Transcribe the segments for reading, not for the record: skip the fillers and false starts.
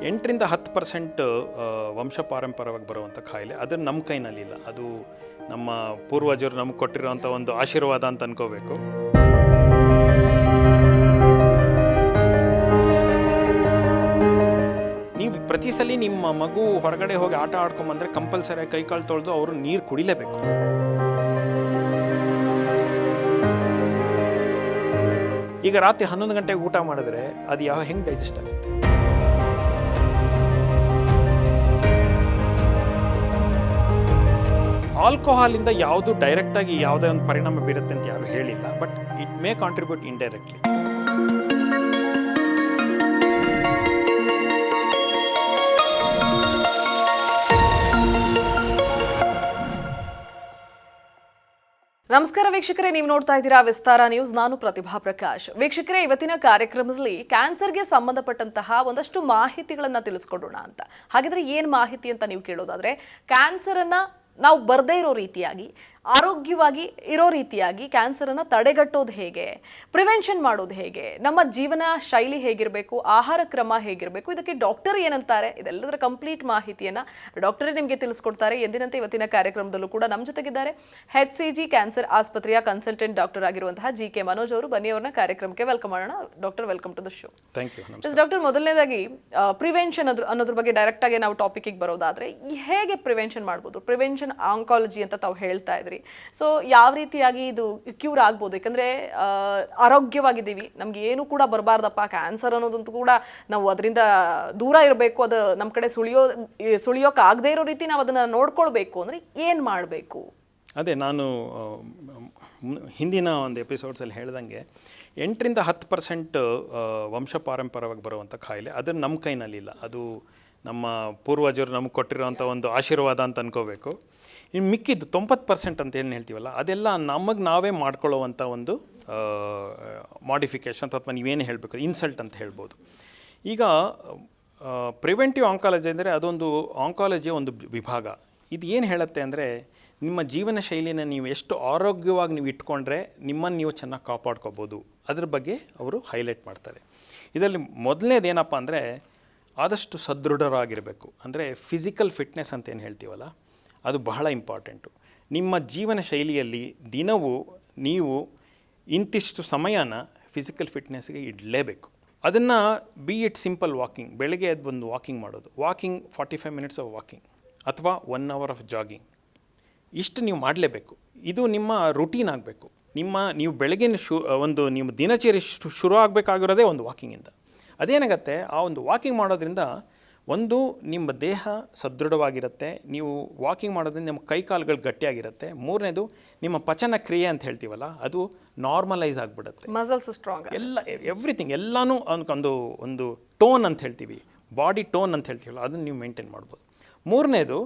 8-10% ವಂಶ ಪಾರಂಪರ್ಯವಾಗಿ ಬರುವಂಥ ಕಾಯಿಲೆ. ಅದು ನಮ್ಮ ಕೈನಲ್ಲಿಲ್ಲ, ಅದು ನಮ್ಮ ಪೂರ್ವಜರು ನಮಗೆ ಕೊಟ್ಟಿರುವಂಥ ಒಂದು ಆಶೀರ್ವಾದ ಅಂತ ಅನ್ಕೋಬೇಕು. ನೀವು ಪ್ರತಿ ಸಲ ನಿಮ್ಮ ಮಗು ಹೊರಗಡೆ ಹೋಗಿ ಆಟ ಆಡ್ಕೊಂಬಂದರೆ ಕಂಪಲ್ಸರಿ ಕೈಕಾಲು ತೊಳೆದು ಅವರು ನೀರು ಕುಡಿಲೇಬೇಕು. ಈಗ ರಾತ್ರಿ 11 ಗಂಟೆಗೆ ಊಟ ಮಾಡಿದ್ರೆ ಅದು ಹೆಂಗೆ ಡೈಜೆಸ್ಟ್ ಆಗುತ್ತೆ? ಆಲ್ಕೋಹಾಲಿಂದ ಯಾವುದು ಡೈರೆಕ್ಟಾಗಿ ಯಾವುದೇ ಒಂದು ಪರಿಣಾಮ ಬೀರುತ್ತೆ ಅಂತ ಯಾರು ಹೇಳಿಲ್ಲ, but it may contribute indirectly. ನಮಸ್ಕಾರ ವೀಕ್ಷಕರೇ, ನೀವು ನೋಡ್ತಾ ಇದ್ದೀರಾ ವಿಸ್ತಾರ ನ್ಯೂಸ್. ನಾನು ಪ್ರತಿಭಾ ಪ್ರಕಾಶ್. ವೀಕ್ಷಕರೇ, ಇವತ್ತಿನ ಕಾರ್ಯಕ್ರಮದಲ್ಲಿ ಕ್ಯಾನ್ಸರ್ಗೆ ಸಂಬಂಧಪಟ್ಟಂತಹ ಒಂದಷ್ಟು ಮಾಹಿತಿಗಳನ್ನು ತಿಳಿಸ್ಕೊಡೋಣ ಅಂತ. ಹಾಗಿದ್ರೆ ಏನು ಮಾಹಿತಿ ಅಂತ ನೀವು ಕೇಳೋದಾದ್ರೆ, ಕ್ಯಾನ್ಸರನ್ನು ನಾವು ಬರದೇ ಇರೋ ರೀತಿಯಾಗಿ, ಆರೋಗ್ಯವಾಗಿ ಇರೋ ರೀತಿಯಾಗಿ ಕ್ಯಾನ್ಸರನ್ನು ತಡೆಗಟ್ಟೋದು ಹೇಗೆ, ಪ್ರಿವೆನ್ಷನ್ ಮಾಡೋದು ಹೇಗೆ, ನಮ್ಮ ಜೀವನ ಶೈಲಿ ಹೇಗಿರಬೇಕು, ಆಹಾರ ಕ್ರಮ ಹೇಗಿರಬೇಕು, ಇದಕ್ಕೆ ಡಾಕ್ಟರ್ ಏನಂತಾರೆ, ಇದೆಲ್ಲದರ ಕಂಪ್ಲೀಟ್ ಮಾಹಿತಿಯನ್ನು ಡಾಕ್ಟರೇ ನಿಮಗೆ ತಿಳಿಸ್ಕೊಡ್ತಾರೆ. ಎಂದಿನಂತೆ ಇವತ್ತಿನ ಕಾರ್ಯಕ್ರಮದಲ್ಲೂ ಕೂಡ ನಮ್ಮ ಜೊತೆಗಿದ್ದಾರೆ HCG ಕ್ಯಾನ್ಸರ್ ಆಸ್ಪತ್ರೆಯ ಕನ್ಸಲ್ಟೆಂಟ್ ಡಾಕ್ಟರ್ ಆಗಿರುವಂತಹ GK ಮನೋಜ್ ಅವರು. ಬನ್ನಿ ಅವ್ರನ್ನ ಕಾರ್ಯಕ್ರಮಕ್ಕೆ ವೆಲ್ಕಮ್ ಮಾಡೋಣ. Doctor, welcome to the show. Thank you. Doctor, ಮೊದಲನೇದಾಗಿ ಪ್ರಿವೆನ್ಷನ್ ಅನ್ನೋದ್ರ ಬಗ್ಗೆ ಡೈರೆಕ್ಟ್ ಆಗಿ ನಾವು ಟಾಪಿಕ್ಗೆ ಬರೋದಾದ್ರೆ, ಹೇಗೆ ಪ್ರಿವೆನ್ಷನ್ ಮಾಡ್ಬೋದು? ಪ್ರಿವೆನ್ಷನ್ ಆಂಕಾಲಜಿ ಅಂತ ತಾವು ಹೇಳ್ತಾ ಇದ್ರಿ. ಸೊ ಯಾವ ರೀತಿಯಾಗಿ ಇದು ಕ್ಯೂರ್ ಆಗ್ಬೋದು? ಯಾಕಂದ್ರೆ ಆರೋಗ್ಯವಾಗಿದ್ದೀವಿ, ನಮ್ಗೆ ಏನು ಕೂಡ ಬರಬಾರ್ದಪ್ಪ, ಕ್ಯಾನ್ಸರ್ ಅನ್ನೋದಂತೂ ಕೂಡ ನಾವು ಅದರಿಂದ ದೂರ ಇರಬೇಕು, ಅದು ನಮ್ಮ ಕಡೆ ಸುಳಿಯೋಕೆ ಆಗದೆ ಇರೋ ರೀತಿ ನಾವು ಅದನ್ನು ನೋಡ್ಕೊಳ್ಬೇಕು ಅಂದರೆ ಏನು ಮಾಡಬೇಕು? ಅದೇ ನಾನು ಹಿಂದಿನ ಒಂದು ಎಪಿಸೋಡ್ಸಲ್ಲಿ ಹೇಳ್ದಂಗೆ 8-10% ವಂಶ ಪಾರಂಪರ್ಯವಾಗಿ ಬರುವಂಥ ಕಾಯಿಲೆ. ಅದು ನಮ್ಮ ಕೈನಲ್ಲಿಲ್ಲ, ಅದು ನಮ್ಮ ಪೂರ್ವಜರು ನಮಗೆ ಕೊಟ್ಟಿರುವಂಥ ಒಂದು ಆಶೀರ್ವಾದ ಅಂತ ಅನ್ಕೋಬೇಕು. ಇನ್ನು ಮಿಕ್ಕಿದ್ದು 90% ಅಂತ ಏನು ಹೇಳ್ತೀವಲ್ಲ, ಅದೆಲ್ಲ ನಮಗೆ ನಾವೇ ಮಾಡ್ಕೊಳ್ಳೋವಂಥ ಒಂದು ಮಾಡಿಫಿಕೇಷನ್, ಅಥವಾ ನೀವೇನು ಹೇಳಬೇಕು, ಇನ್ಸಲ್ಟ್ ಅಂತ ಹೇಳ್ಬೋದು. ಈಗ ಪ್ರಿವೆಂಟಿವ್ ಆಂಕಾಲಜಿ ಅಂದರೆ ಅದೊಂದು ಆಂಕಾಲಜಿಯ ಒಂದು ವಿಭಾಗ. ಇದು ಏನು ಹೇಳುತ್ತೆ ಅಂದರೆ, ನಿಮ್ಮ ಜೀವನ ಶೈಲಿನ ನೀವು ಎಷ್ಟು ಆರೋಗ್ಯವಾಗಿ ನೀವು ಇಟ್ಕೊಂಡ್ರೆ ನಿಮ್ಮನ್ನು ನೀವು ಚೆನ್ನಾಗಿ ಕಾಪಾಡ್ಕೋಬೋದು, ಅದ್ರ ಬಗ್ಗೆ ಅವರು ಹೈಲೈಟ್ ಮಾಡ್ತಾರೆ. ಇದರಲ್ಲಿ ಮೊದಲನೇದೇನಪ್ಪ ಅಂದರೆ, ಆದಷ್ಟು ಸದೃಢರಾಗಿರಬೇಕು. ಅಂದರೆ ಫಿಸಿಕಲ್ ಫಿಟ್ನೆಸ್ ಅಂತ ಏನು ಹೇಳ್ತೀವಲ್ಲ, ಅದು ಬಹಳ ಇಂಪಾರ್ಟೆಂಟು. ನಿಮ್ಮ ಜೀವನ ಶೈಲಿಯಲ್ಲಿ ದಿನವೂ ನೀವು ಇಂತಿಷ್ಟು ಸಮಯನ ಫಿಸಿಕಲ್ ಫಿಟ್ನೆಸ್ಗೆ ಇಡಲೇಬೇಕು. ಅದನ್ನು ಬಿ ಇಟ್ ಸಿಂಪಲ್ ವಾಕಿಂಗ್, ಬೆಳಗ್ಗೆ ಎದ್ದು ಒಂದು ವಾಕಿಂಗ್ ಮಾಡೋದು, ವಾಕಿಂಗ್ 45 ಮಿನಿಟ್ಸ್ ಆಫ್ ವಾಕಿಂಗ್ ಅಥವಾ 1 ಅವರ್ ಆಫ್ ಜಾಗಿಂಗ್, ಇಷ್ಟು ನೀವು ಮಾಡಲೇಬೇಕು. ಇದು ನಿಮ್ಮ ರುಟೀನ್ ಆಗಬೇಕು. ನೀವು ಬೆಳಗಿನ ನಿಮ್ಮ ದಿನಚರಿ ಶುರು ಆಗಬೇಕಾಗಿರೋದೇ ಒಂದು ವಾಕಿಂಗಿಂದ. ಅದೇನಾಗತ್ತೆ, ಆ ಒಂದು ವಾಕಿಂಗ್ ಮಾಡೋದ್ರಿಂದ ಒಂದು ನಿಮ್ಮ ದೇಹ ಸದೃಢವಾಗಿರುತ್ತೆ, ನೀವು ವಾಕಿಂಗ್ ಮಾಡೋದ್ರಿಂದ ನಿಮ್ಮ ಕೈಕಾಲುಗಳು ಗಟ್ಟಿಯಾಗಿರುತ್ತೆ. ಮೂರನೇದು, ನಿಮ್ಮ ಪಚನ ಕ್ರಿಯೆ ಅಂತ ಹೇಳ್ತೀವಲ್ಲ, ಅದು ನಾರ್ಮಲೈಸ್ ಆಗಿಬಿಡುತ್ತೆ. ಮಸಲ್ಸ್ ಸ್ಟ್ರಾಂಗ್, ಎವ್ರಿಥಿಂಗ್ ಎಲ್ಲನೂ ಒಂದು ಟೋನ್ ಅಂತ ಹೇಳ್ತೀವಿ, ಬಾಡಿ ಟೋನ್ ಅಂತ ಹೇಳ್ತೀವಲ್ಲ, ಅದನ್ನು ನೀವು ಮೇಂಟೈನ್ ಮಾಡ್ಬೋದು. ಮೂರನೇದು,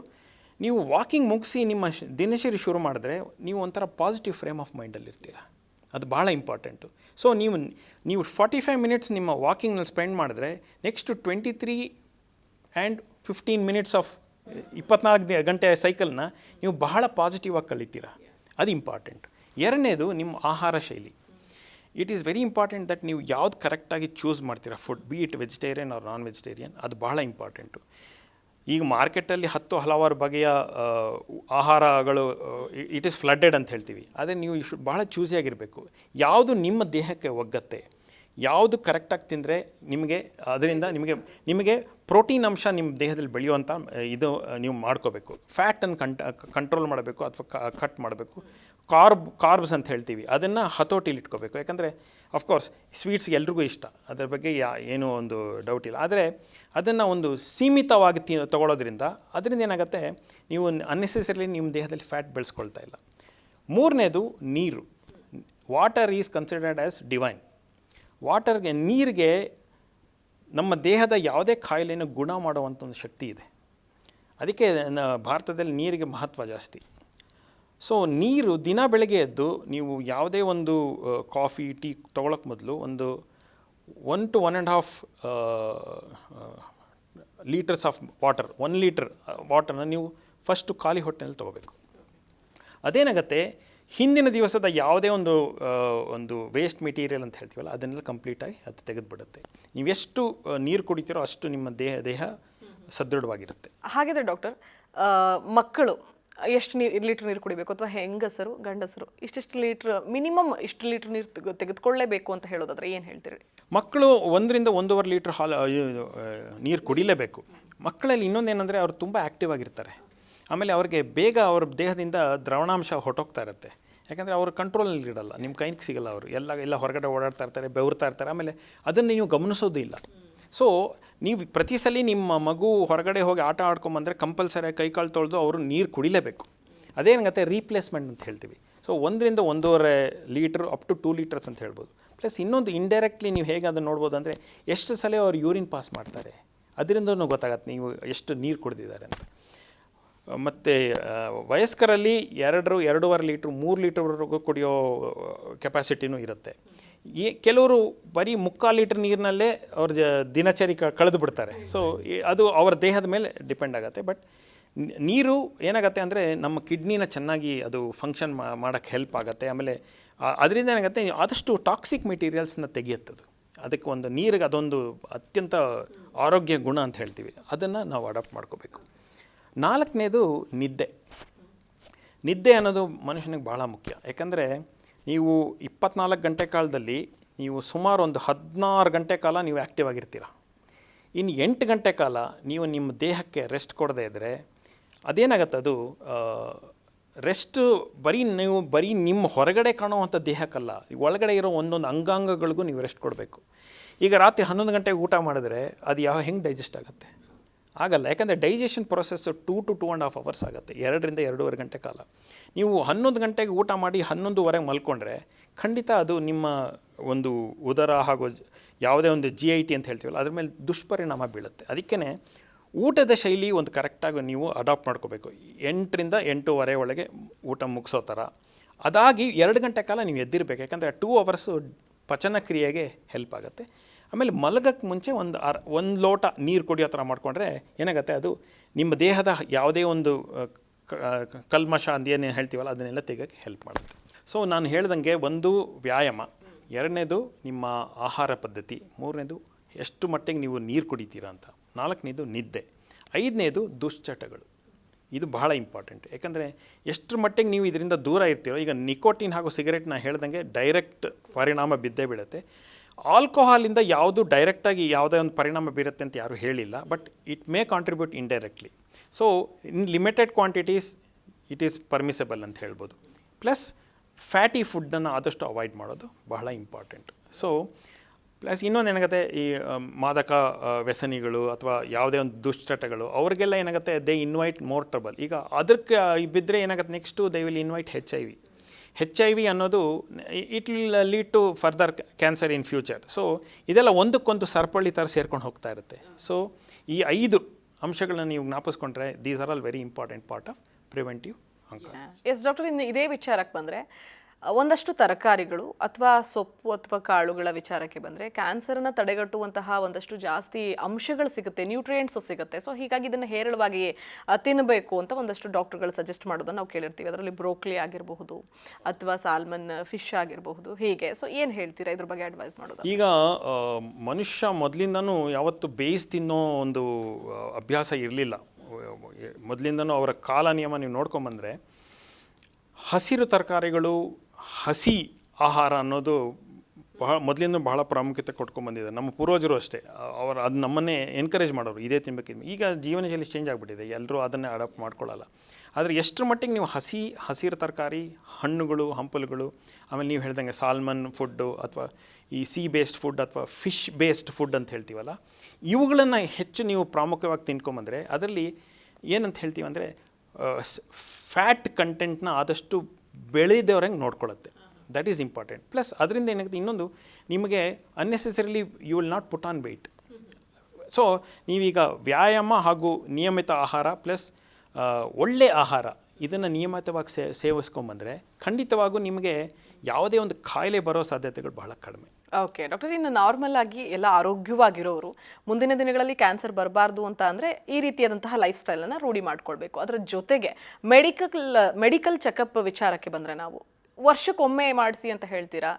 ನೀವು ವಾಕಿಂಗ್ ಮುಗಿಸಿ ನಿಮ್ಮ ದಿನಚರಿ ಶುರು ಮಾಡಿದ್ರೆ ನೀವು ಒಂಥರ ಪಾಸಿಟಿವ್ ಫ್ರೇಮ್ ಆಫ್ ಮೈಂಡಲ್ಲಿರ್ತೀರ. ಅದು ಭಾಳ ಇಂಪಾರ್ಟೆಂಟು. ಸೊ ನೀವು 45 ಮಿನಿಟ್ಸ್ ನಿಮ್ಮ ವಾಕಿಂಗ್ನಲ್ಲಿ ಸ್ಪೆಂಡ್ ಮಾಡಿದ್ರೆ, ನೆಕ್ಸ್ಟ್ 23 ಆ್ಯಂಡ್ 15 ಮಿನಿಟ್ಸ್ ಆಫ್ 24 ಗಂಟೆ ಸೈಕಲ್ನ ನೀವು ಬಹಳ ಪಾಸಿಟಿವ್ ಆಗಿ ಕಲಿತೀರ. ಅದು ಇಂಪಾರ್ಟೆಂಟ್. ಎರಡನೇದು, ನಿಮ್ಮ ಆಹಾರ ಶೈಲಿ. It is very important that ನೀವು ಯಾವ್ದು ಕರೆಕ್ಟಾಗಿ ಚೂಸ್ ಮಾಡ್ತೀರಾ food, be it vegetarian or non vegetarian, ಅದು ಬಹಳ ಇಂಪಾರ್ಟೆಂಟು. ಈಗ ಮಾರ್ಕೆಟಲ್ಲಿ ಹಲವಾರು ಬಗೆಯ ಆಹಾರಗಳು, ಇಟ್ ಈಸ್ ಫ್ಲಡ್ಡೆಡ್ ಅಂತ ಹೇಳ್ತೀವಿ. ಆದರೆ ನೀವು ಭಾಳ ಚೂಸಿಯಾಗಿರಬೇಕು. ಯಾವುದು ನಿಮ್ಮ ದೇಹಕ್ಕೆ ಒಗ್ಗತ್ತೆ, ಯಾವುದು ಕರೆಕ್ಟಾಗಿ ತಿಂದರೆ ಅದರಿಂದ ನಿಮಗೆ ಪ್ರೋಟೀನ್ ಅಂಶ ನಿಮ್ಮ ದೇಹದಲ್ಲಿ ಬೆಳೆಯುವಂಥ ಇದು ನೀವು ಮಾಡ್ಕೋಬೇಕು. ಫ್ಯಾಟನ್ನು ಕಂಟ್ರೋಲ್ ಮಾಡಬೇಕು ಅಥವಾ ಕಟ್ ಮಾಡಬೇಕು. ಕಾರ್ಬ್ಸ್ ಅಂತ ಹೇಳ್ತೀವಿ, ಅದನ್ನು ಹತೋಟಿಲಿ ಇಟ್ಕೋಬೇಕು. ಯಾಕಂದರೆ ಅಫ್ಕೋರ್ಸ್ ಸ್ವೀಟ್ಸ್ಗೆ ಎಲ್ರಿಗೂ ಇಷ್ಟ, ಅದರ ಬಗ್ಗೆ ಏನೂ ಒಂದು ಡೌಟ್ ಇಲ್ಲ. ಆದರೆ ಅದನ್ನು ಒಂದು ಸೀಮಿತವಾಗಿ ತೊಗೊಳೋದ್ರಿಂದ ಏನಾಗುತ್ತೆ, ನೀವು ಅನ್ನೆಸೆಸರಿಲಿ ನಿಮ್ಮ ದೇಹದಲ್ಲಿ ಫ್ಯಾಟ್ ಬೆಳೆಸ್ಕೊಳ್ತಾ ಇಲ್ಲ. ಮೂರನೇದು, ನೀರು. Water is considered as divine. ನೀರಿಗೆ ನಮ್ಮ ದೇಹದ ಯಾವುದೇ ಕಾಯಿಲೆಯನ್ನು ಗುಣ ಮಾಡುವಂಥ ಒಂದು ಶಕ್ತಿ ಇದೆ. ಅದಕ್ಕೆ ಭಾರತದಲ್ಲಿ ನೀರಿಗೆ ಮಹತ್ವ ಜಾಸ್ತಿ. ಸೊ ನೀರು ದಿನ ಬೆಳಗ್ಗೆ ಎದ್ದು ನೀವು ಯಾವುದೇ ಒಂದು ಕಾಫಿ ಟೀ ತೊಗೊಳಕ್ಕೆ ಮೊದಲು ಒಂದು 1 to 1.5 litres of water, 1 litre ವಾಟರ್ನ ನೀವು ಫಸ್ಟು ಖಾಲಿ ಹೊಟ್ಟೆನಲ್ಲಿ ತೊಗೋಬೇಕು. ಅದೇನಾಗುತ್ತೆ, ಹಿಂದಿನ ದಿವಸದ ಯಾವುದೇ ಒಂದು ವೇಸ್ಟ್ ಮೆಟೀರಿಯಲ್ ಅಂತ ಹೇಳ್ತೀವಲ್ಲ ಅದನ್ನೆಲ್ಲ ಕಂಪ್ಲೀಟಾಗಿ ಅದು ತೆಗೆದುಬಿಡುತ್ತೆ. ನೀವೆಷ್ಟು ನೀರು ಕುಡಿತೀರೋ ಅಷ್ಟು ನಿಮ್ಮ ದೇಹ ಸದೃಢವಾಗಿರುತ್ತೆ. ಹಾಗಿದ್ರೆ ಡಾಕ್ಟರ್, ಮಕ್ಕಳು ಎಷ್ಟು ಲೀಟ್ರ್ ನೀರು ಕುಡಿಬೇಕು, ಅಥವಾ ಹೆಂಗಸರು ಗಂಡಸರು ಇಷ್ಟಿಷ್ಟು ಲೀಟ್ರ್ ಮಿನಿಮಮ್ ಇಷ್ಟು ಲೀಟ್ರ್ ನೀರು ತೆಗೆದುಕೊಳ್ಳೇಬೇಕು ಅಂತ ಹೇಳೋದಾದ್ರೆ ಏನು ಹೇಳ್ತೀರಿ? ಮಕ್ಕಳು 1-1.5 ಲೀಟ್ರ್ ನೀರು ಕುಡಿಲೇಬೇಕು. ಮಕ್ಕಳಲ್ಲಿ ಇನ್ನೊಂದೇನೆಂದರೆ ಅವರು ತುಂಬ ಆ್ಯಕ್ಟಿವ್ ಆಗಿರ್ತಾರೆ. ಆಮೇಲೆ ಅವ್ರಿಗೆ ಬೇಗ ಅವ್ರ ದೇಹದಿಂದ ದ್ರವಣಾಂಶ ಹೊಟ್ಟೋಗ್ತಾ ಇರುತ್ತೆ. ಯಾಕಂದರೆ ಅವ್ರ ಕಂಟ್ರೋಲಲ್ಲಿ ಇಡಲ್ಲ, ನಿಮ್ಮ ಕೈಗೆ ಸಿಗಲ್ಲ. ಅವರು ಎಲ್ಲ ಹೊರಗಡೆ ಓಡಾಡ್ತಾ ಇರ್ತಾರೆ, ಬೆವರ್ತಾ ಇರ್ತಾರೆ. ಆಮೇಲೆ ಅದನ್ನು ನೀವು ಗಮನಿಸೋದು ಇಲ್ಲ. ಸೊ ನೀವು ಪ್ರತಿ ಸಲ ನಿಮ್ಮ ಮಗು ಹೊರಗಡೆ ಹೋಗಿ ಆಟ ಆಡ್ಕೊಂಬಂದರೆ ಕಂಪಲ್ಸರಿಯಾಗಿ ಕೈಕಾಲು ತೊಳೆದು ಅವರು ನೀರು ಕುಡಿಲೇಬೇಕು. ಅದೇನಾಗುತ್ತೆ, ರೀಪ್ಲೇಸ್ಮೆಂಟ್ ಅಂತ ಹೇಳ್ತೀವಿ. So 1-1.5 litre up to 2 litres ಅಂತ ಹೇಳ್ಬೋದು. ಪ್ಲಸ್ ಇನ್ನೊಂದು ಇಂಡೈರೆಕ್ಟ್ಲಿ ನೀವು ಹೇಗೆ ಅದನ್ನು ನೋಡ್ಬೋದು ಅಂದರೆ ಎಷ್ಟು ಸಲ ಅವ್ರು ಯೂರಿನ್ ಪಾಸ್ ಮಾಡ್ತಾರೆ, ಅದರಿಂದನೂ ಗೊತ್ತಾಗತ್ತೆ ನೀವು ಎಷ್ಟು ನೀರು ಕುಡಿದಿದ್ದಾರೆ ಅಂತ. ಮತ್ತು ವಯಸ್ಕರಲ್ಲಿ 2-2.5 ಲೀಟ್ರ್ 3 ಲೀಟ್ರ್ವರೆಗೂ ಕುಡಿಯೋ ಕೆಪಾಸಿಟಿನೂ ಇರುತ್ತೆ. ಕೆಲವರು ಬರೀ 3/4 ಲೀಟ್ರ್ ನೀರಿನಲ್ಲೇ ಅವ್ರ ದಿನಚರಿ ಕಳೆದು ಬಿಡ್ತಾರೆ. ಸೊ ಅದು ಅವರ ದೇಹದ ಮೇಲೆ ಡಿಪೆಂಡ್ ಆಗುತ್ತೆ. ಬಟ್ ನೀರು ಏನಾಗುತ್ತೆ ಅಂದರೆ ನಮ್ಮ ಕಿಡ್ನಿನ ಚೆನ್ನಾಗಿ ಅದು ಫಂಕ್ಷನ್ ಮಾಡೋಕ್ಕೆ ಹೆಲ್ಪ್ ಆಗುತ್ತೆ. ಆಮೇಲೆ ಅದರಿಂದ ಏನಾಗುತ್ತೆ, ಆದಷ್ಟು ಟಾಕ್ಸಿಕ್ ಮೆಟೀರಿಯಲ್ಸ್ನ ತೆಗೆಯುತ್ತದು. ಅದಕ್ಕೆ ಒಂದು ನೀರಿಗೆ ಅದೊಂದು ಅತ್ಯಂತ ಆರೋಗ್ಯ ಗುಣ ಅಂತ ಹೇಳ್ತೀವಿ. ಅದನ್ನು ನಾವು ಅಡಾಪ್ಟ್ ಮಾಡ್ಕೋಬೇಕು. 4ನೇದು ನಿದ್ದೆ ಅನ್ನೋದು ಮನುಷ್ಯನಿಗೆ ಭಾಳ ಮುಖ್ಯ. ಯಾಕಂದರೆ ನೀವು 24 ಗಂಟೆ ಕಾಲದಲ್ಲಿ ನೀವು ಸುಮಾರು ಒಂದು 16 ಗಂಟೆ ಕಾಲ ನೀವು ಆ್ಯಕ್ಟಿವ್ ಆಗಿರ್ತೀರ. ಇನ್ನು 8 ಗಂಟೆ ಕಾಲ ನೀವು ನಿಮ್ಮ ದೇಹಕ್ಕೆ ರೆಸ್ಟ್ ಕೊಡದೇ ಇದ್ದರೆ ಅದೇನಾಗತ್ತೆ, ಅದು ರೆಸ್ಟು ಬರೀ ನಿಮ್ಮ ಹೊರಗಡೆ ಕಾಣುವಂಥ ದೇಹಕ್ಕಲ್ಲ, ಒಳಗಡೆ ಇರೋ ಒಂದೊಂದು ಅಂಗಾಂಗಗಳಿಗೂ ನೀವು ರೆಸ್ಟ್ ಕೊಡಬೇಕು. ಈಗ ರಾತ್ರಿ 11 ಗಂಟೆಗೆ ಊಟ ಮಾಡಿದ್ರೆ ಅದು ಹೆಂಗೆ ಡೈಜೆಸ್ಟ್ ಆಗುತ್ತೆ? ಆಗಲ್ಲ. ಯಾಕಂದರೆ ಡೈಜೆಷನ್ ಪ್ರೊಸೆಸ್ಸು 2 to 2.5 hours ಆಗುತ್ತೆ, 2-2.5 ಗಂಟೆ ಕಾಲ. ನೀವು 11 ಗಂಟೆಗೆ ಊಟ ಮಾಡಿ 11ವರೆಗೆ ಮಲ್ಕೊಂಡ್ರೆ ಖಂಡಿತ ಅದು ನಿಮ್ಮ ಒಂದು ಉದರ ಹಾಗೂ ಯಾವುದೇ ಒಂದು GIT ಅಂತ ಹೇಳ್ತೀವಲ್ಲ ಅದ್ರ ಮೇಲೆ ದುಷ್ಪರಿಣಾಮ ಬೀಳುತ್ತೆ. ಅದಕ್ಕೇ ಊಟದ ಶೈಲಿ ಒಂದು ಕರೆಕ್ಟಾಗಿ ನೀವು ಅಡಾಪ್ಟ್ ಮಾಡ್ಕೋಬೇಕು. 8ರಿಂದ 8:15 ಒಳಗೆ ಊಟ ಮುಗಿಸೋ ಥರ. ಅದಾಗಿ 2 ಗಂಟೆ ಕಾಲ ನೀವು ಎದ್ದಿರಬೇಕು. ಯಾಕಂದರೆ 2 hours ಪಚನ ಕ್ರಿಯೆಗೆ ಹೆಲ್ಪ್ ಆಗುತ್ತೆ. ಆಮೇಲೆ ಮಲಗಕ್ಕೆ ಮುಂಚೆ ಒಂದು ಲೋಟ ನೀರು ಕುಡಿಯೋ ಥರ ಮಾಡಿಕೊಂಡ್ರೆ ಏನಾಗುತ್ತೆ, ಅದು ನಿಮ್ಮ ದೇಹದ ಯಾವುದೇ ಒಂದು ಕಲ್ಮಶ ಅಂದೇನು ಹೇಳ್ತೀವಲ್ಲ ಅದನ್ನೆಲ್ಲ ತೆಗೋಕ್ಕೆ ಹೆಲ್ಪ್ ಮಾಡುತ್ತೆ. ಸೊ ನಾನು ಹೇಳ್ದಂಗೆ, ಒಂದು ವ್ಯಾಯಾಮ, 2ನೇದು ನಿಮ್ಮ ಆಹಾರ ಪದ್ಧತಿ, 3ನೇದು ಎಷ್ಟು ಮಟ್ಟಿಗೆ ನೀವು ನೀರು ಕುಡಿತೀರಾ ಅಂತ, 4ನೇದು ನಿದ್ದೆ, 5ನೇದು ದುಶ್ಚಟಗಳು. ಇದು ಬಹಳ ಇಂಪಾರ್ಟೆಂಟ್. ಯಾಕಂದರೆ ಎಷ್ಟರ ಮಟ್ಟಿಗೆ ನೀವು ಇದರಿಂದ ದೂರ ಇರ್ತೀರೋ, ಈಗ ನಿಕೋಟಿನ್ ಹಾಗೂ ಸಿಗರೆಟ್ನ ಹೇಳ್ದಂಗೆ ಡೈರೆಕ್ಟ್ ಪರಿಣಾಮ ಬಿದ್ದೇ ಬೀಳುತ್ತೆ. ಆಲ್ಕೋಹಾಲಿಂದ ಯಾವುದು ಡೈರೆಕ್ಟಾಗಿ ಯಾವುದೇ ಒಂದು ಪರಿಣಾಮ ಬೀರುತ್ತೆ ಅಂತ ಯಾರೂ ಹೇಳಿಲ್ಲ, but it may contribute indirectly. So in limited quantities it is permissible ಅಂತ ಹೇಳ್ಬೋದು. ಪ್ಲಸ್ ಫ್ಯಾಟಿ ಫುಡ್ಡನ್ನು ಆದಷ್ಟು ಅವಾಯ್ಡ್ ಮಾಡೋದು ಬಹಳ ಇಂಪಾರ್ಟೆಂಟ್. ಸೊ ಪ್ಲಸ್ ಇನ್ನೊಂದು ಏನಾಗುತ್ತೆ, ಈ ಮಾದಕ ವ್ಯಸನಿಗಳು ಅಥವಾ ಯಾವುದೇ ಒಂದು ದುಶ್ಚಟಗಳು ಅವ್ರಿಗೆಲ್ಲ ಏನಾಗುತ್ತೆ, ದೇ ಇನ್ವೈಟ್ ಮೋರ್ ಟ್ರಬಲ್. ಈಗ ಅದಕ್ಕೆ ಬಿದ್ದರೆ ಏನಾಗುತ್ತೆ, next they will invite HIV ಅನ್ನೋದು it will lead to further cancer in future. So ಇದೆಲ್ಲ ಒಂದಕ್ಕೊಂದು ಸರಪಳಿ ಥರ ಸೇರ್ಕೊಂಡು ಹೋಗ್ತಾ ಇರುತ್ತೆ. ಸೊ ಈ 5 ಅಂಶಗಳನ್ನ ನೀವು ಜ್ಞಾಪಿಸ್ಕೊಂಡ್ರೆ these are all very important part of preventive ಅಂಕ. ಎಸ್ ಡಾಕ್ಟರ್, ಇನ್ನು ಇದೇ ವಿಚಾರಕ್ಕೆ ಬಂದರೆ ಒಂದಷ್ಟು ತರಕಾರಿಗಳು ಅಥವಾ ಸೊಪ್ಪು ಅಥವಾ ಕಾಳುಗಳ ವಿಚಾರಕ್ಕೆ ಬಂದರೆ ಕ್ಯಾನ್ಸರನ್ನು ತಡೆಗಟ್ಟುವಂತಹ ಒಂದಷ್ಟು ಜಾಸ್ತಿ ಅಂಶಗಳು ಸಿಗುತ್ತೆ, ನ್ಯೂಟ್ರಿಯೆಂಟ್ಸ್ ಸಿಗುತ್ತೆ. ಸೊ ಹೀಗಾಗಿ ಇದನ್ನು ಹೇರಳವಾಗಿ ತಿನ್ನಬೇಕು ಅಂತ ಒಂದಷ್ಟು ಡಾಕ್ಟರ್ಗಳು ಸಜೆಸ್ಟ್ ಮಾಡೋದನ್ನು ನಾವು ಕೇಳಿರ್ತೀವಿ. ಅದರಲ್ಲಿ ಬ್ರೋಕ್ಲಿ ಆಗಿರಬಹುದು ಅಥವಾ ಸಾಲ್ಮನ್ ಫಿಶ್ ಆಗಿರಬಹುದು, ಹೀಗೆ. ಸೊ ಏನು ಹೇಳ್ತೀರಾ ಇದ್ರ ಬಗ್ಗೆ ಅಡ್ವೈಸ್ ಮಾಡೋದು? ಈಗ ಮನುಷ್ಯ ಮೊದಲಿಂದನೂ ಯಾವತ್ತು ಬೇಯಿಸಿ ತಿನ್ನೋ ಒಂದು ಅಭ್ಯಾಸ ಇರಲಿಲ್ಲ. ಮೊದಲಿಂದನೂ ಅವರ ಕಾಲ ನಿಯಮ ನೀವು ನೋಡ್ಕೊಂಬಂದರೆ ಹಸಿರು ತರಕಾರಿಗಳು, ಹಸಿ ಆಹಾರ ಅನ್ನೋದು ಮೊದಲಿಂದ ಬಹಳ ಪ್ರಾಮುಖ್ಯತೆ ಕೊಟ್ಕೊಂಡ್ಬಂದಿದೆ. ನಮ್ಮ ಪೂರ್ವಜರು ಅಷ್ಟೇ, ಅದು ನಮ್ಮನ್ನೇ ಎನ್ಕರೇಜ್ ಮಾಡೋರು, ಇದೇ ತಿನ್ನಬೇಕಿದ್ದು. ಈಗ ಜೀವನ ಶೈಲಿ ಚೇಂಜ್ ಆಗಿಬಿಟ್ಟಿದೆ, ಎಲ್ಲರೂ ಅದನ್ನೇ ಅಡಾಪ್ಟ್ ಮಾಡ್ಕೊಳ್ಳಲ್ಲ. ಆದರೆ ಎಷ್ಟರ ಮಟ್ಟಿಗೆ ನೀವು ಹಸಿರು ತರಕಾರಿ, ಹಣ್ಣುಗಳು, ಹಂಪಲುಗಳು, ಆಮೇಲೆ ನೀವು ಹೇಳ್ದಂಗೆ ಸಾಲ್ಮನ್ ಫುಡ್ಡು ಅಥವಾ ಈ ಬೇಸ್ಡ್ ಫುಡ್ ಅಥವಾ ಫಿಶ್ ಬೇಸ್ಡ್ ಫುಡ್ ಅಂತ ಹೇಳ್ತೀವಲ್ಲ, ಇವುಗಳನ್ನು ಹೆಚ್ಚು ನೀವು ಪ್ರಾಮುಖ್ಯವಾಗಿ ತಿನ್ಕೊಂಬಂದರೆ ಅದರಲ್ಲಿ ಏನಂತ ಹೇಳ್ತೀವಿ ಅಂದರೆ ಫ್ಯಾಟ್ ಕಂಟೆಂಟ್ನ ಆದಷ್ಟು ಬೆಳೆದವ್ರಂಗೆ ನೋಡ್ಕೊಳ್ಳುತ್ತೆ. That is important. ಪ್ಲಸ್ ಅದರಿಂದ ಏನಾಗುತ್ತೆ, ಇನ್ನೊಂದು ನಿಮಗೆ unnecessarily you will not put on weight. So ನೀವೀಗ ವ್ಯಾಯಾಮ ಹಾಗೂ ನಿಯಮಿತ ಆಹಾರ ಪ್ಲಸ್ ಒಳ್ಳೆಯ ಆಹಾರ ಇದನ್ನು ನಿಯಮಿತವಾಗಿ ಸೇವಿಸ್ಕೊಂಬಂದರೆ ಖಂಡಿತವಾಗೂ ನಿಮಗೆ ಯಾವುದೇ ಒಂದು ಕಾಯಿಲೆ ಬರೋ ಸಾಧ್ಯತೆಗಳು ಬಹಳ ಕಡಿಮೆ. ಓಕೆ ಡಾಕ್ಟರ್, ಇನ್ನು ನಾರ್ಮಲ್ ಆಗಿ ಎಲ್ಲ ಆರೋಗ್ಯವಾಗಿರೋರು ಮುಂದಿನ ದಿನಗಳಲ್ಲಿ ಕ್ಯಾನ್ಸರ್ ಬರಬಾರ್ದು ಅಂತ ಅಂದರೆ ಈ ರೀತಿಯಾದಂತಹ ಲೈಫ್ ಸ್ಟೈಲನ್ನು ರೂಢಿ ಮಾಡ್ಕೊಳ್ಬೇಕು. ಅದರ ಜೊತೆಗೆ ಮೆಡಿಕಲ್ ಚೆಕಪ್ ವಿಚಾರಕ್ಕೆ ಬಂದರೆ ನಾವು ವರ್ಷಕ್ಕೊಮ್ಮೆ ಮಾಡಿಸಿ ಅಂತ ಹೇಳ್ತೀರಾ,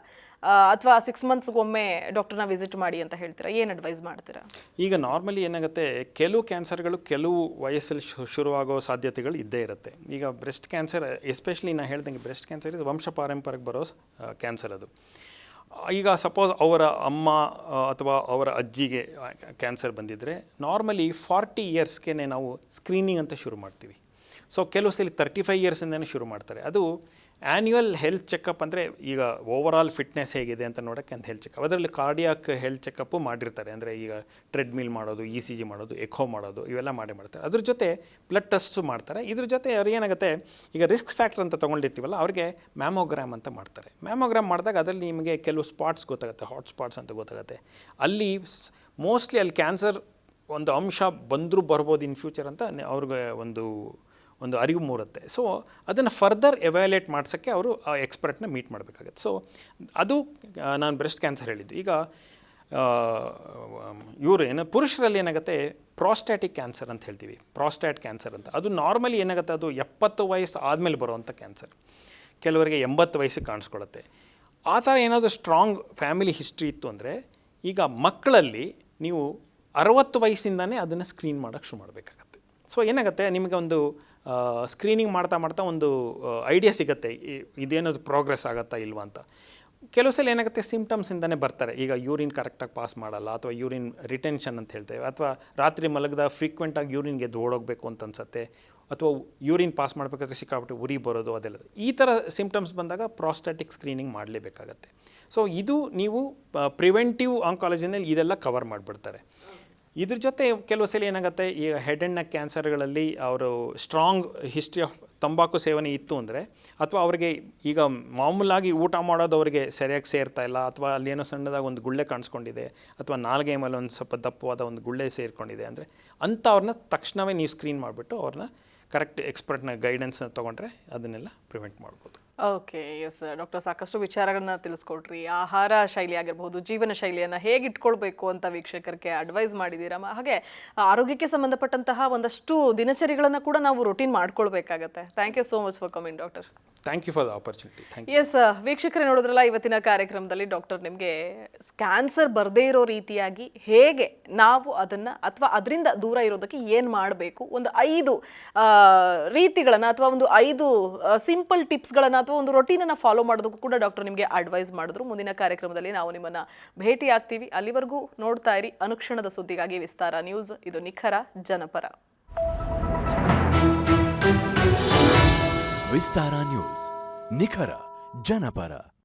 ಅಥವಾ 6 ಮಂತ್ಸ್ಗೊಮ್ಮೆ ಡಾಕ್ಟರ್ನ ವಿಸಿಟ್ ಮಾಡಿ ಅಂತ ಹೇಳ್ತೀರಾ? ಏನು ಅಡ್ವೈಸ್ ಮಾಡ್ತೀರಾ? ಈಗ ನಾರ್ಮಲಿ ಏನಾಗುತ್ತೆ, ಕೆಲವು ಕ್ಯಾನ್ಸರ್ಗಳು ಕೆಲವು ವಯಸ್ಸಲ್ಲಿ ಶುರುವಾಗೋ ಸಾಧ್ಯತೆಗಳು ಇದ್ದೇ ಇರುತ್ತೆ. ಈಗ ಬ್ರೆಸ್ಟ್ ಕ್ಯಾನ್ಸರ್ ಎಸ್ಪೆಷಲಿ ನಾನು ಹೇಳ್ದಂಗೆ ಬ್ರೆಸ್ಟ್ ಕ್ಯಾನ್ಸರ್ ಇದು ವಂಶ ಪಾರಂಪರ್ಯಕ್ಕೆ ಬರೋ ಕ್ಯಾನ್ಸರ್ ಅದು. ಈಗ ಸಪೋಸ್ ಅವರ ಅಮ್ಮ ಅಥವಾ ಅವರ ಅಜ್ಜಿಗೆ ಕ್ಯಾನ್ಸರ್ ಬಂದಿದ್ದರೆ ನಾರ್ಮಲಿ 40 ಇಯರ್ಸ್ಗೆ ನಾವು ಸ್ಕ್ರೀನಿಂಗ್ ಅಂತ ಶುರು ಮಾಡ್ತೀವಿ. ಸೊ ಕೆಲವು ಸಲ 35 ಇಯರ್ಸಿಂದನೇ ಶುರು ಮಾಡ್ತಾರೆ. ಅದು ಆ್ಯನ್ಯುವಲ್ ಹೆಲ್ತ್ ಚೆಕಪ್ ಅಂದರೆ ಈಗ ಓವರಾಲ್ ಫಿಟ್ನೆಸ್ ಹೇಗಿದೆ ಅಂತ ನೋಡೋಕ್ಕೆ ಅಂತ ಹೆಲ್ತ್ ಚೆಕಪ್, ಅದರಲ್ಲಿ ಕಾರ್ಡಿಯಾಕ್ ಹೆಲ್ತ್ ಚೆಕಪ್ಪು ಮಾಡಿರ್ತಾರೆ. ಅಂದರೆ ಈಗ ಟ್ರೆಡ್ಮಿಲ್ ಮಾಡೋದು, ECG ಮಾಡೋದು, ಎಕೋ ಮಾಡೋದು, ಇವೆಲ್ಲ ಮಾಡ್ತಾರೆ. ಅದ್ರ ಜೊತೆ ಬ್ಲಡ್ ಟೆಸ್ಟು ಮಾಡ್ತಾರೆ. ಇದ್ರ ಜೊತೆ ಅವ್ರು ಏನಾಗುತ್ತೆ, ಈಗ ರಿಸ್ಕ್ ಫ್ಯಾಕ್ಟರ್ ಅಂತ ತೊಗೊಂಡಿರ್ತೀವಲ್ಲ ಅವ್ರಿಗೆ ಮ್ಯಾಮೋಗ್ರಾಮ್ ಅಂತ ಮಾಡ್ತಾರೆ. ಮ್ಯಾಮೋಗ್ರಾಮ್ ಮಾಡಿದಾಗ ಅದರಲ್ಲಿ ನಿಮಗೆ ಕೆಲವು ಸ್ಪಾಟ್ಸ್ ಗೊತ್ತಾಗುತ್ತೆ, ಹಾಟ್ ಸ್ಪಾಟ್ಸ್ ಅಂತ ಗೊತ್ತಾಗುತ್ತೆ. ಅಲ್ಲಿ ಮೋಸ್ಟ್ಲಿ ಅಲ್ಲಿ ಕ್ಯಾನ್ಸರ್ ಒಂದು ಅಂಶ ಬಂದರೂ ಬರ್ಬೋದು ಇನ್ ಫ್ಯೂಚರ್ ಅಂತ ಅವ್ರಿಗೆ ಒಂದು ಅರಿವು ಮೂರುತ್ತೆ. ಸೊ ಅದನ್ನು ಫರ್ದರ್ ಎವ್ಯಾಲ್ಯೂಯೇಟ್ ಮಾಡ್ಸೋಕ್ಕೆ ಅವರು ಆ ಎಕ್ಸ್ಪರ್ಟ್ನ ಮೀಟ್ ಮಾಡಬೇಕಾಗತ್ತೆ. ಸೊ ಅದು ನಾನು ಬ್ರೆಸ್ಟ್ ಕ್ಯಾನ್ಸರ್ ಹೇಳಿದ್ದು. ಈಗ ಪುರುಷರಲ್ಲಿ ಏನಾಗುತ್ತೆ, ಪ್ರಾಸ್ಟ್ಯಾಟಿಕ್ ಕ್ಯಾನ್ಸರ್ ಅಂತ ಹೇಳ್ತೀವಿ, ಪ್ರಾಸ್ಟ್ಯಾಟ್ ಕ್ಯಾನ್ಸರ್ ಅಂತ. ಅದು ನಾರ್ಮಲಿ ಏನಾಗುತ್ತೆ, ಅದು 70 ವಯಸ್ಸು ಆದಮೇಲೆ ಬರುವಂಥ ಕ್ಯಾನ್ಸರ್. ಕೆಲವರಿಗೆ 80 ವಯಸ್ಸಿಗೆ ಕಾಣಿಸ್ಕೊಳ್ಳುತ್ತೆ. ಆ ಥರ ಏನಾದರೂ ಸ್ಟ್ರಾಂಗ್ ಫ್ಯಾಮಿಲಿ ಹಿಸ್ಟ್ರಿ ಇತ್ತು ಅಂದರೆ, ಈಗ ಮಕ್ಕಳಲ್ಲಿ ನೀವು 60 ವಯಸ್ಸಿಂದನೇ ಅದನ್ನು ಸ್ಕ್ರೀನ್ ಮಾಡೋಕ್ಕೆ ಶುರು ಮಾಡಬೇಕಾಗತ್ತೆ. ಸೊ ಏನಾಗುತ್ತೆ, ನಿಮಗೆ ಒಂದು ಸ್ಕ್ರೀನಿಂಗ್ ಮಾಡ್ತಾ ಒಂದು ಐಡಿಯಾ ಸಿಗುತ್ತೆ, ಇದೇನದು ಪ್ರೋಗ್ರೆಸ್ ಆಗುತ್ತಾ ಇಲ್ವಾ ಅಂತ. ಕೆಲವು ಸಲ ಏನಾಗುತ್ತೆ, ಸಿಂಪ್ಟಮ್ಸಿಂದನೇ ಬರ್ತಾರೆ. ಈಗ ಯೂರಿನ್ ಕರೆಕ್ಟಾಗಿ ಪಾಸ್ ಮಾಡಲ್ಲ, ಅಥವಾ ಯೂರಿನ್ ರಿಟೆನ್ಷನ್ ಅಂತ ಹೇಳ್ತೇವೆ, ಅಥವಾ ರಾತ್ರಿ ಮಲಗದ ಫ್ರೀಕ್ವೆಂಟಾಗಿ ಯೂರಿನ್ಗೆ ಓಡೋಗಬೇಕು ಅಂತ ಅನ್ಸುತ್ತೆ, ಅಥವಾ ಯೂರಿನ್ ಪಾಸ್ ಮಾಡಬೇಕಾದ್ರೆ ಸಿಕ್ಕಾಬಿಟ್ಟು ಉರಿ ಬರೋದು, ಅದೆಲ್ಲ. ಈ ಥರ ಸಿಂಪ್ಟಮ್ಸ್ ಬಂದಾಗ ಪ್ರಾಸ್ಟ್ಯಾಟಿಕ್ ಸ್ಕ್ರೀನಿಂಗ್ ಮಾಡಲೇಬೇಕಾಗತ್ತೆ. ಸೊ ಇದು ನೀವು ಪ್ರಿವೆಂಟಿವ್ ಆಂಕಾಲಜಿನಲ್ಲಿ ಇದೆಲ್ಲ ಕವರ್ ಮಾಡಿಬಿಡ್ತಾರೆ. ಇದ್ರ ಜೊತೆ ಕೆಲವು ಸಲ ಏನಾಗುತ್ತೆ, ಈ ಹೆಡ್ ಆ್ಯಂಡ್ ನೆಕ್ ಕ್ಯಾನ್ಸರ್ಗಳಲ್ಲಿ ಅವರು ಸ್ಟ್ರಾಂಗ್ ಹಿಸ್ಟ್ರಿ ಆಫ್ ತಂಬಾಕು ಸೇವನೆ ಇತ್ತು ಅಂದರೆ, ಅಥವಾ ಅವರಿಗೆ ಈಗ ಮಾಮೂಲಾಗಿ ಊಟ ಮಾಡೋದು ಅವರಿಗೆ ಸರಿಯಾಗಿ ಸೇರ್ತಾ ಇಲ್ಲ, ಅಥವಾ ಅಲ್ಲೇನೋ ಸಣ್ಣದಾಗಿ ಒಂದು ಗುಳ್ಳೆ ಕಾಣಿಸ್ಕೊಂಡಿದೆ, ಅಥವಾ ನಾಲ್ಗೆ ಮೇಲೆ ಒಂದು ಸ್ವಲ್ಪ ದಪ್ಪವಾದ ಒಂದು ಗುಳ್ಳೆ ಸೇರಿಕೊಂಡಿದೆ ಅಂದರೆ, ಅಂಥವ್ರನ್ನ ತಕ್ಷಣವೇ ನೀವು ಸ್ಕ್ರೀನ್ ಮಾಡಿಬಿಟ್ಟು ಅವ್ರನ್ನ ಕರೆಕ್ಟ್ ಎಕ್ಸ್ಪರ್ಟ್ನ ಗೈಡೆನ್ಸ್ನ ತೊಗೊಂಡ್ರೆ ಅದನ್ನೆಲ್ಲ ಪ್ರಿವೆಂಟ್ ಮಾಡ್ಬೋದು. ಓಕೆ, ಎಸ್ ಡಾಕ್ಟರ್, ಸಾಕಷ್ಟು ವಿಚಾರಗಳನ್ನ ತಿಳಿಸ್ಕೊಟ್ರಿ. ಆಹಾರ ಶೈಲಿ ಆಗಿರ್ಬೋದು, ಜೀವನ ಶೈಲಿಯನ್ನು ಹೇಗೆ ಇಟ್ಕೊಳ್ಬೇಕು ಅಂತ ವೀಕ್ಷಕರಿಗೆ ಅಡ್ವೈಸ್ ಮಾಡಿದ್ದೀರಾ. ಹಾಗೆ ಆರೋಗ್ಯಕ್ಕೆ ಸಂಬಂಧಪಟ್ಟಂತಹ ಒಂದಷ್ಟು ದಿನಚರಿಗಳನ್ನು ಕೂಡ ನಾವು ರೂಟೀನ್ ಮಾಡ್ಕೊಳ್ಬೇಕಾಗತ್ತೆ. Thank you so much for coming doctor. Thank you for the opportunity. Thank you. Yes ವೀಕ್ಷಕರೇ, ನೋಡಿದ್ರಲ್ಲ ಇವತ್ತಿನ ಕಾರ್ಯಕ್ರಮದಲ್ಲಿ ಡಾಕ್ಟರ್ ನಿಮಗೆ ಕ್ಯಾನ್ಸರ್ ಬರದೇ ಇರೋ ರೀತಿಯಾಗಿ ಹೇಗೆ ನಾವು ಅದನ್ನು ಅಥವಾ ಅದರಿಂದ ದೂರ ಇರೋದಕ್ಕೆ ಏನು ಮಾಡಬೇಕು, ಒಂದು 5 ರೀತಿಗಳನ್ನು ಅಥವಾ ಒಂದು 5 ಸಿಂಪಲ್ ಟಿಪ್ಸ್ಗಳನ್ನು ಅಥವಾ ಒಂದು ರೊಟೀನನ್ನು ಫಾಲೋ ಮಾಡೋದಕ್ಕೂ ಕೂಡ ಡಾಕ್ಟರ್ ನಿಮಗೆ ಅಡ್ವೈಸ್ ಮಾಡಿದ್ರು. ಮುಂದಿನ ಕಾರ್ಯಕ್ರಮದಲ್ಲಿ ನಾವು ನಿಮ್ಮನ್ನು ಭೇಟಿ ಆಗ್ತೀವಿ. ಅಲ್ಲಿವರೆಗೂ ನೋಡ್ತಾ ಇರಿ ಅನುಕ್ಷಣದ ಸುದ್ದಿಗಾಗಿ ವಿಸ್ತಾರ ನ್ಯೂಸ್. ಇದು ನಿಖರ ಜನಪರ. ವಿಸ್ತಾರ ನ್ಯೂಸ್, ನಿಖರ ಜನಪರ.